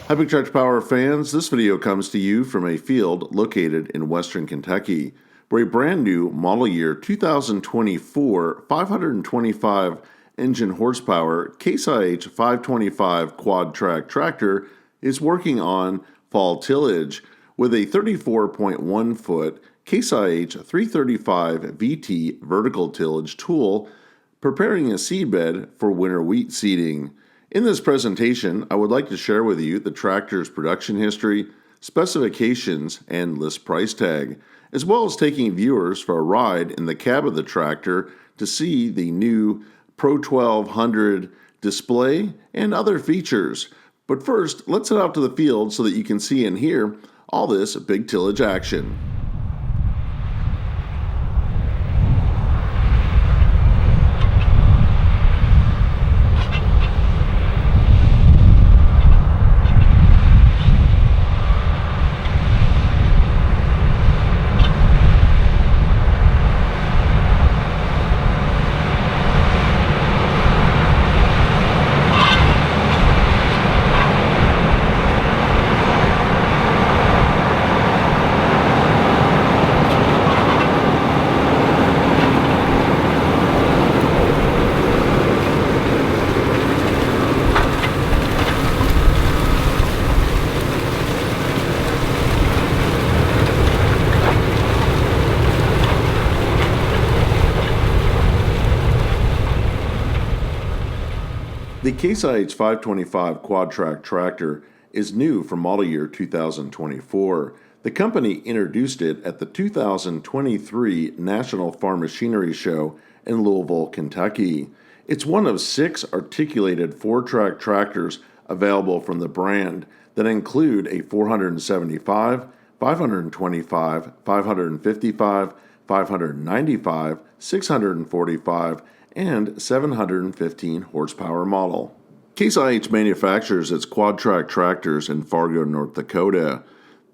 Hi, bigtractorpower fans. This video comes to you from a field located in western Kentucky, where a brand new model year 2024 525 engine horsepower Case IH 525 QUADTRAC tractor is working on fall tillage with a 34.1 foot Case IH 335 VT vertical tillage tool, preparing a seedbed for winter wheat seeding. In this presentation, I would like to share with you the tractor's production history, specifications, and list price tag, as well as taking viewers for a ride in the cab of the tractor to see the new Pro 1200 display and other features. But first, let's head out to the field so that you can see and hear all this big tillage action. The Case IH 525 QUADTRAC tractor is new for model year 2024. The company introduced it at the 2023 National Farm Machinery Show in Louisville, Kentucky. It's one of 6 articulated 4-track tractors available from the brand that include a 475, 525, 555, 595, 645, and 715 horsepower model. Case IH manufactures its QUADTRAC tractors in Fargo, North Dakota.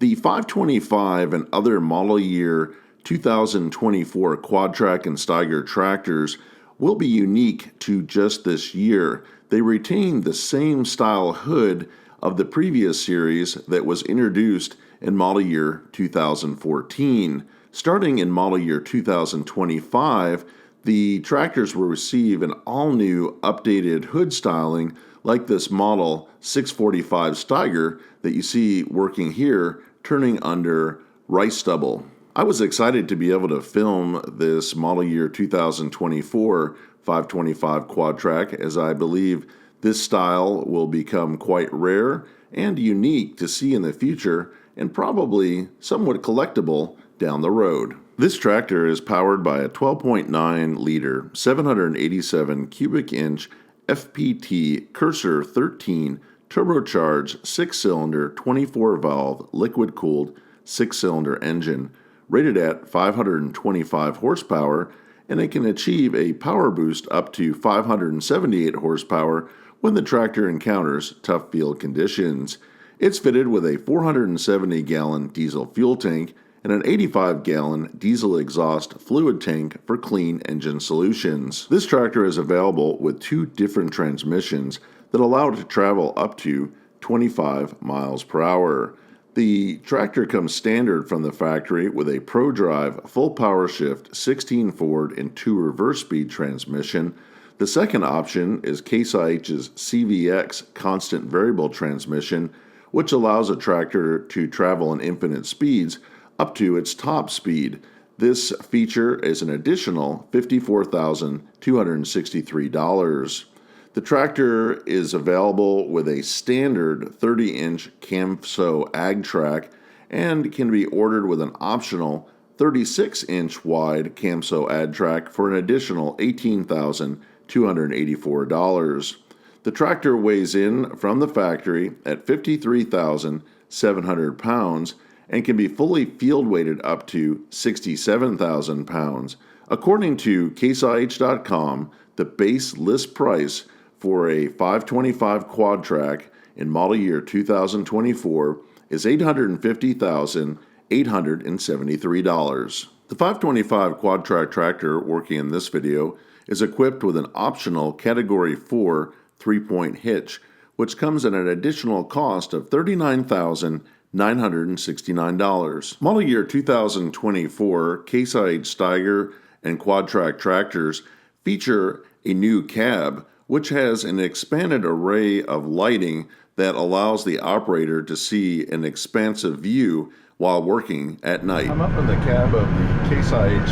The 525 and other model year 2024 QUADTRAC and Steiger tractors will be unique to just this year. They retain the same style hood of the previous series that was introduced in model year 2014. Starting in model year 2025, the tractors will receive an all-new updated hood styling like this model 645 Steiger that you see working here, turning under rice stubble. I was excited to be able to film this model year 2024 525 QUADTRAC, as I believe this style will become quite rare and unique to see in the future, and probably somewhat collectible down the road. This tractor is powered by a 12.9 liter, 787 cubic inch FPT Cursor 13 turbocharged 6-cylinder 24 valve liquid cooled 6-cylinder engine, rated at 525 horsepower, and it can achieve a power boost up to 578 horsepower when the tractor encounters tough field conditions. It's fitted with a 470-gallon diesel fuel tank and an 85-gallon diesel exhaust fluid tank for clean engine solutions. This tractor is available with 2 different transmissions that allow it to travel up to 25 miles per hour. The tractor comes standard from the factory with a ProDrive full power shift 16 forward and 2 reverse speed transmission. The second option is Case IH's CVX constant variable transmission, which allows a tractor to travel in infinite speeds up to its top speed. This feature is an additional $54,263. The tractor is available with a standard 30-inch Camso Ag Track and can be ordered with an optional 36-inch wide Camso Ag Track for an additional $18,284. The tractor weighs in from the factory at 53,700 pounds and can be fully field weighted up to 67,000 pounds. According to CaseIH.com, the base list price for a 525 QUADTRAC in model year 2024 is $850,873. The 525 QUADTRAC tractor working in this video is equipped with an optional Category 4 3-point hitch which comes at an additional cost of $39,969. Model year 2024 Case IH Steiger and QUADTRAC tractors feature a new cab, which has an expanded array of lighting that allows the operator to see an expansive view while working at night. I'm up in the cab of the Case IH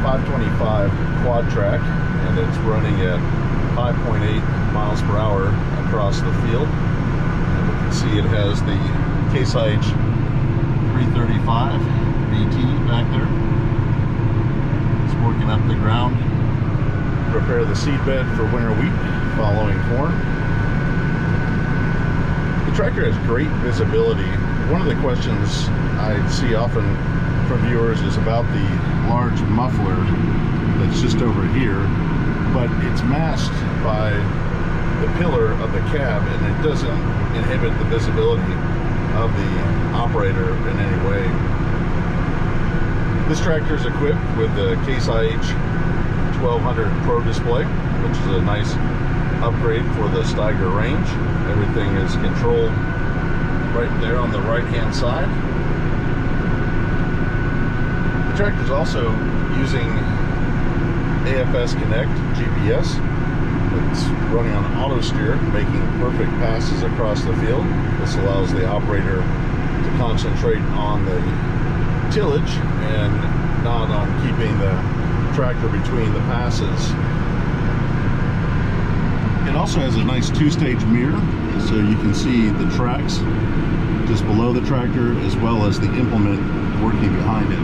525 QUADTRAC, and it's running at 5.8 miles per hour across the field. And we can see it has the Case IH 335 VT back there. It's working up the ground. Prepare the seed bed for winter wheat following corn. The tractor has great visibility. One of the questions I see often from viewers is about the large muffler that's just over here, but it's masked by the pillar of the cab, and it doesn't inhibit the visibility of the operator in any way. This tractor is equipped with the Case IH 1200 Pro display, which is a nice upgrade for the Steiger range. Everything is controlled right there on the right hand side. The tractor is also using AFS Connect GPS. It's running on auto steer, making perfect passes across the field. This allows the operator to concentrate on the tillage and not on keeping the tractor between the passes. It also has a nice two-stage mirror, so you can see the tracks just below the tractor as well as the implement working behind it.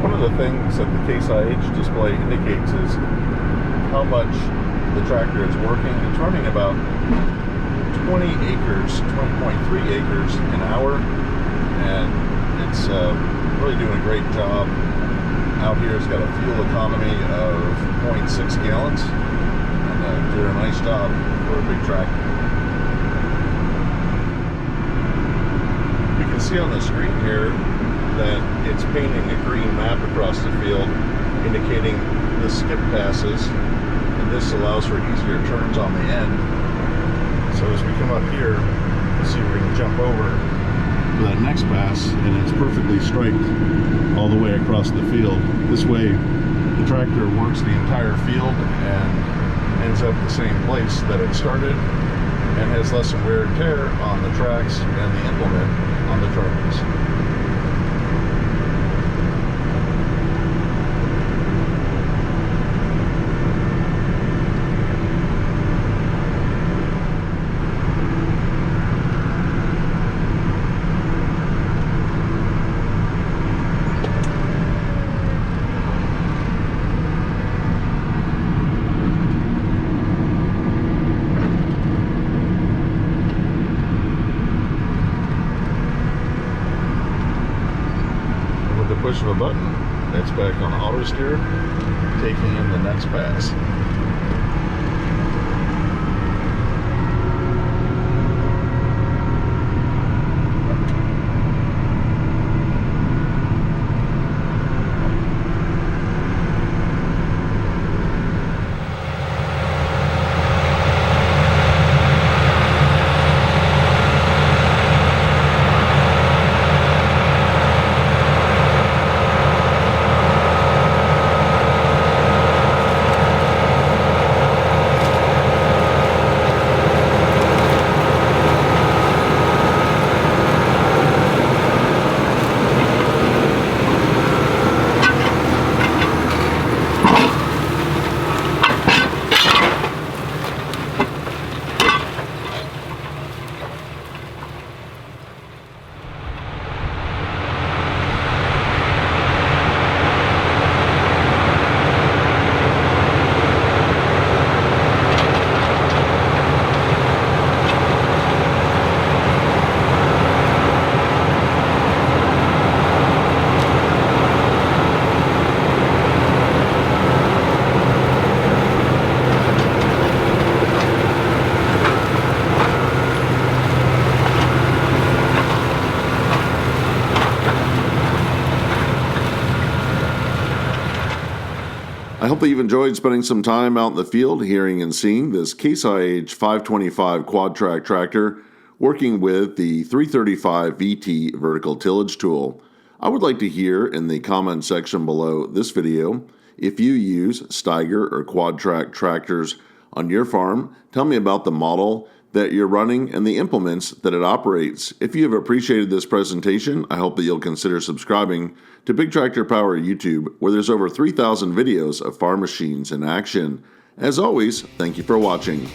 One of the things that the Case IH display indicates is how much the tractor is working. It's running about 20 acres, 20.3 acres an hour, and it's really doing a great job. Out here it's got a fuel economy of 0.6 gallons, and doing a nice job for a big tractor. You can see on the screen here that it's painting a green map across the field indicating the skip passes, and this allows for easier turns on the end. So as we come up here, let's see if we can jump over to that next pass, and it's perfectly striped all the way across the field. This way the tractor works the entire field and ends up the same place that it started, and has less wear and tear on the tracks and the implement on the turns. Push of a button, it's back on auto steer, taking in the next pass. I hope that you've enjoyed spending some time out in the field hearing and seeing this Case IH 525 QUADTRAC tractor working with the 335 VT vertical tillage tool. I would like to hear in the comment section below this video if you use Steiger or QUADTRAC tractors on your farm. Tell me about the model that you're running and the implements that it operates. If you have appreciated this presentation, I hope that you'll consider subscribing to Big Tractor Power YouTube, where there's over 3,000 videos of farm machines in action. As always, thank you for watching.